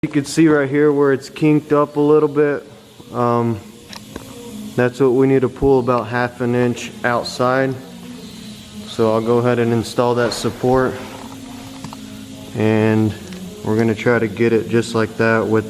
You can see right here where it's kinked up a little bit. That's what we need to pull about 1/2 inch outside. So I'll go ahead and install that support, and we're going to try to get it just like that with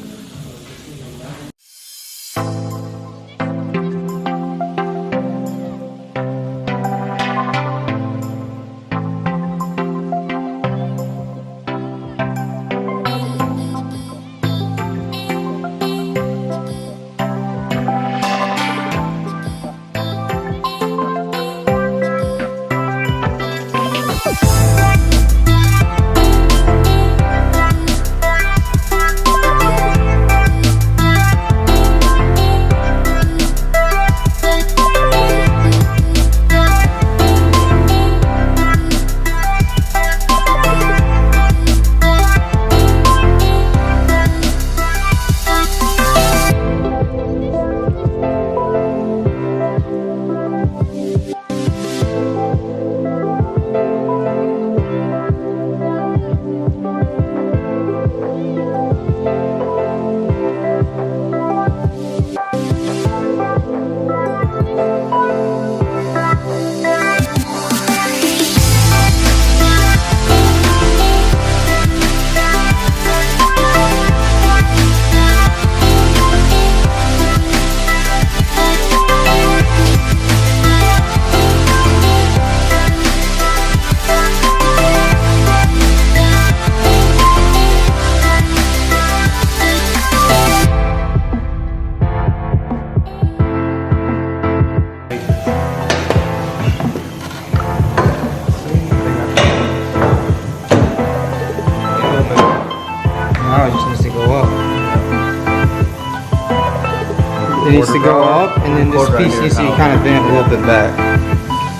it needs to go up, and then this piece needs to be kind of bent a little bit back.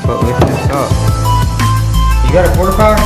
But lift this up. You got a quarter power?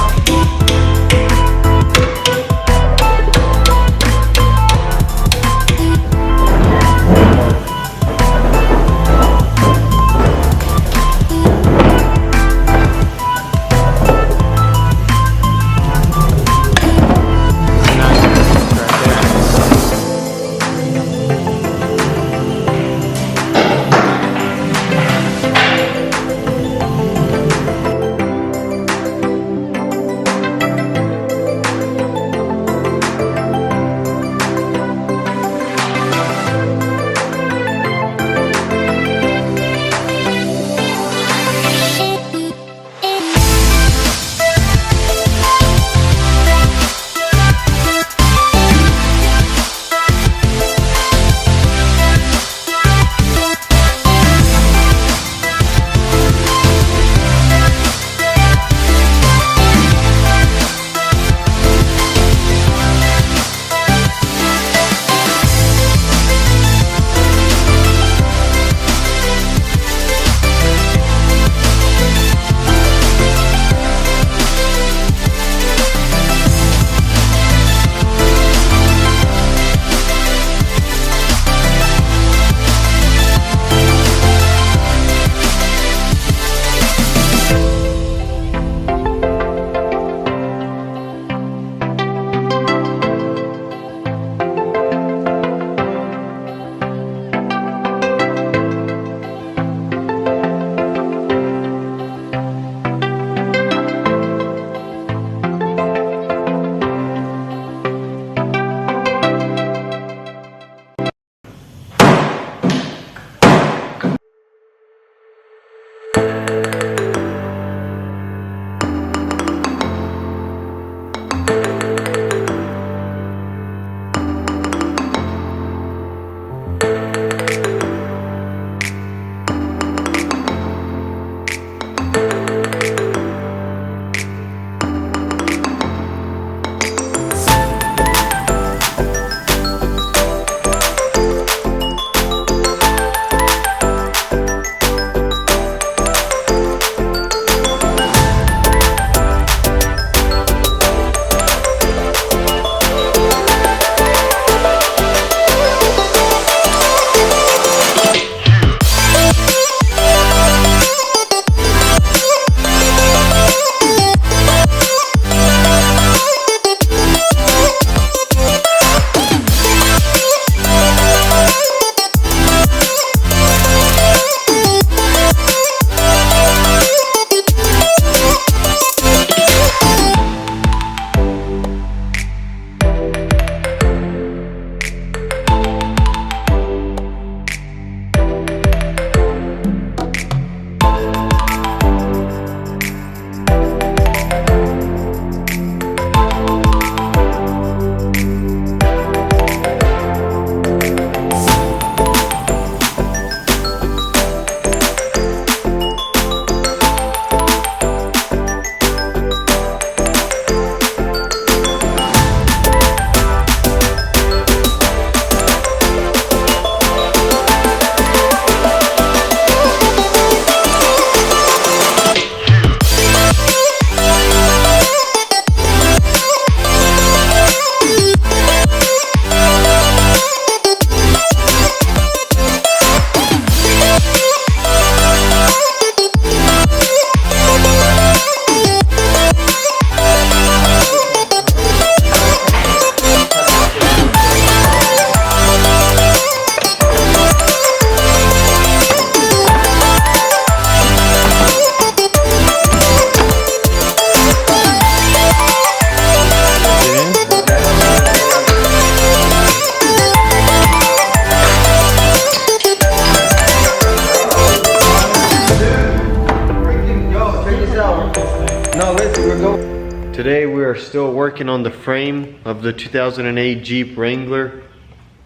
working on the frame of the 2008 Jeep Wrangler,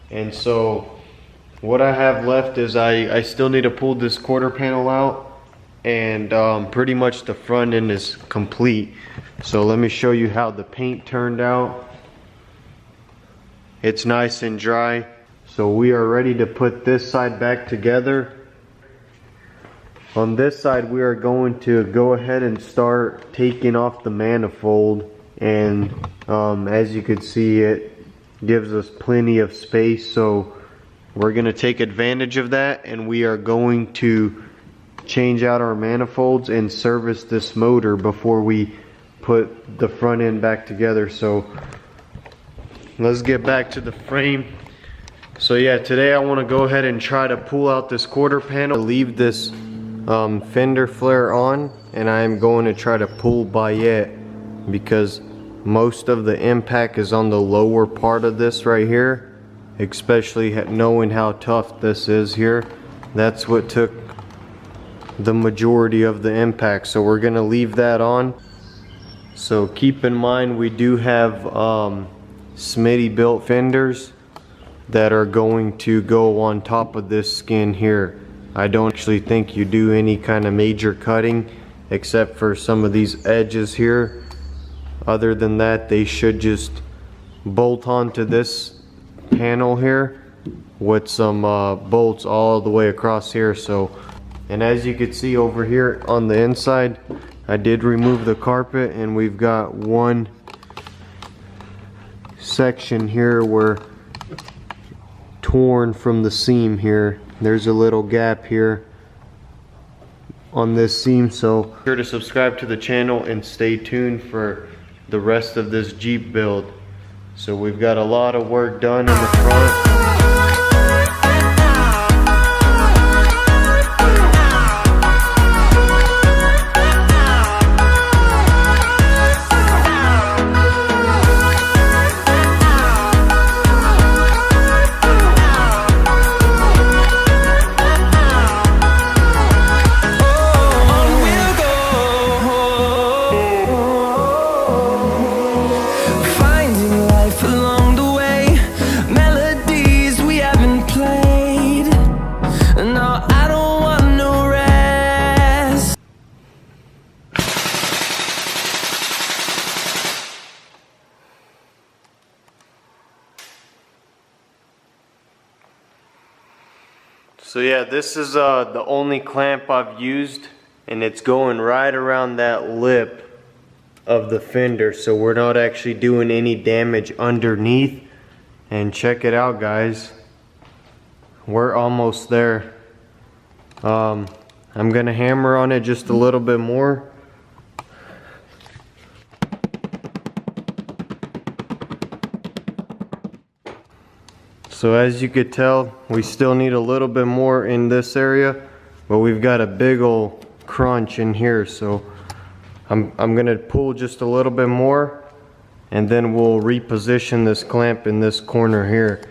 and so what I have left is I still need to pull this quarter panel out, and pretty much the front end is complete. So let me show you how the paint turned out. It's nice and dry. So we are ready to put this side back together. On this side we are going to go ahead and start taking off the manifold, and as you can see, it gives us plenty of space, so we're going to take advantage of that, and we are going to change out our manifolds and service this motor before we put the front end back together. So let's get back to the frame. So yeah, today I want to go ahead and try to pull out this quarter panel, leave this fender flare on, and I'm going to try to pull by it because most of the impact is on the lower part of this right here, especially knowing how tough this is here. That's what took the majority of the impact, so we're gonna leave that on. So keep in mind we do have Smitty built fenders that are going to go on top of this skin here. I don't actually think you do any kind of major cutting except for some of these edges here. Other than that, they should just bolt onto this panel here with some bolts all the way across here. So, and as you can see over here on the inside, I did remove the carpet, and we've got one section here where torn from the seam here. There's a little gap here on this seam, so be sure to subscribe to the channel and stay tuned for the rest of this Jeep build. So we've got a lot of work done in the front. So yeah, this is the only clamp I've used, and it's going right around that lip of the fender, so we're not actually doing any damage underneath. And check it out, guys, we're almost there. I'm gonna hammer on it just a little bit more. So as you could tell, we still need a little bit more in this area, but we've got a big old crunch in here. So I'm gonna pull just a little bit more, and then we'll reposition this clamp in this corner here.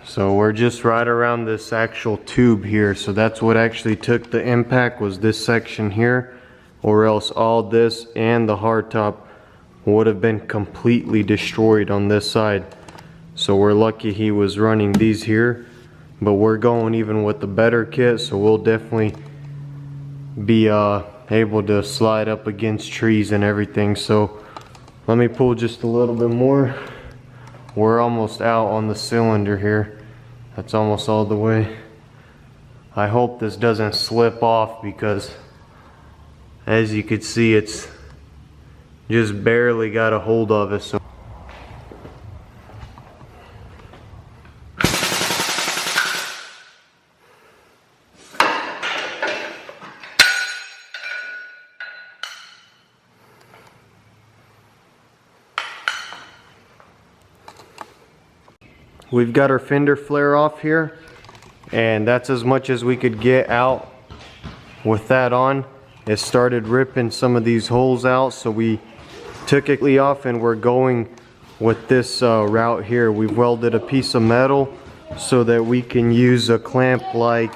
So we're just right around this actual tube here. So that's what actually took the impact, was this section here, or else all this and the hardtop would have been completely destroyed on this side. So we're lucky he was running these here, but we're going even with the better kit, so we'll definitely be able to slide up against trees and everything. So let me pull just a little bit more. We're almost out on the cylinder here. That's almost all the way. I hope this doesn't slip off, because as you can see, it's just barely got a hold of it. So we've got our fender flare off here, and that's as much as we could get out with that on. It started ripping some of these holes out, so we took it off, and we're going with this route here. We've welded a piece of metal so that we can use a clamp like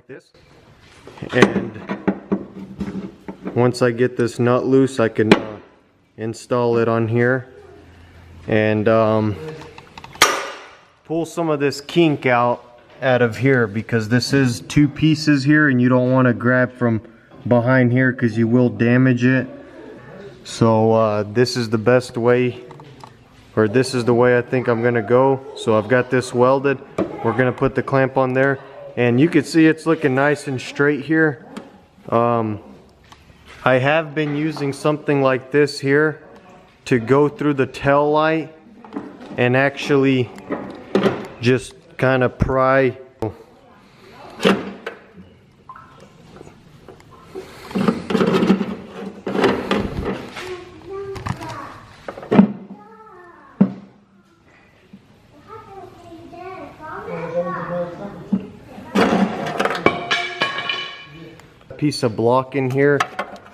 this, and once I get this nut loose, I can install it on here and pull some of this kink out of here, because this is 2 pieces here and you don't want to grab from behind here because you will damage it. So this is the best way, or this is the way I think I'm gonna go. So I've got this welded. We're gonna put the clamp on there, and you can see it's looking nice and straight here. I have been using something like this here to go through the tail light and actually just kind of pry. Piece of block in here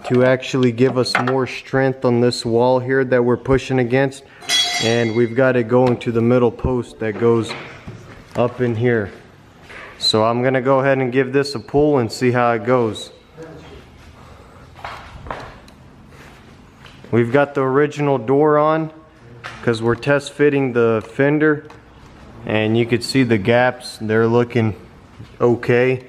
to actually give us more strength on this wall here that we're pushing against, and we've got it going to the middle post that goes up in here. So I'm gonna go ahead and give this a pull and see how it goes. We've got the original door on because we're test fitting the fender, and you can see the gaps, they're looking okay.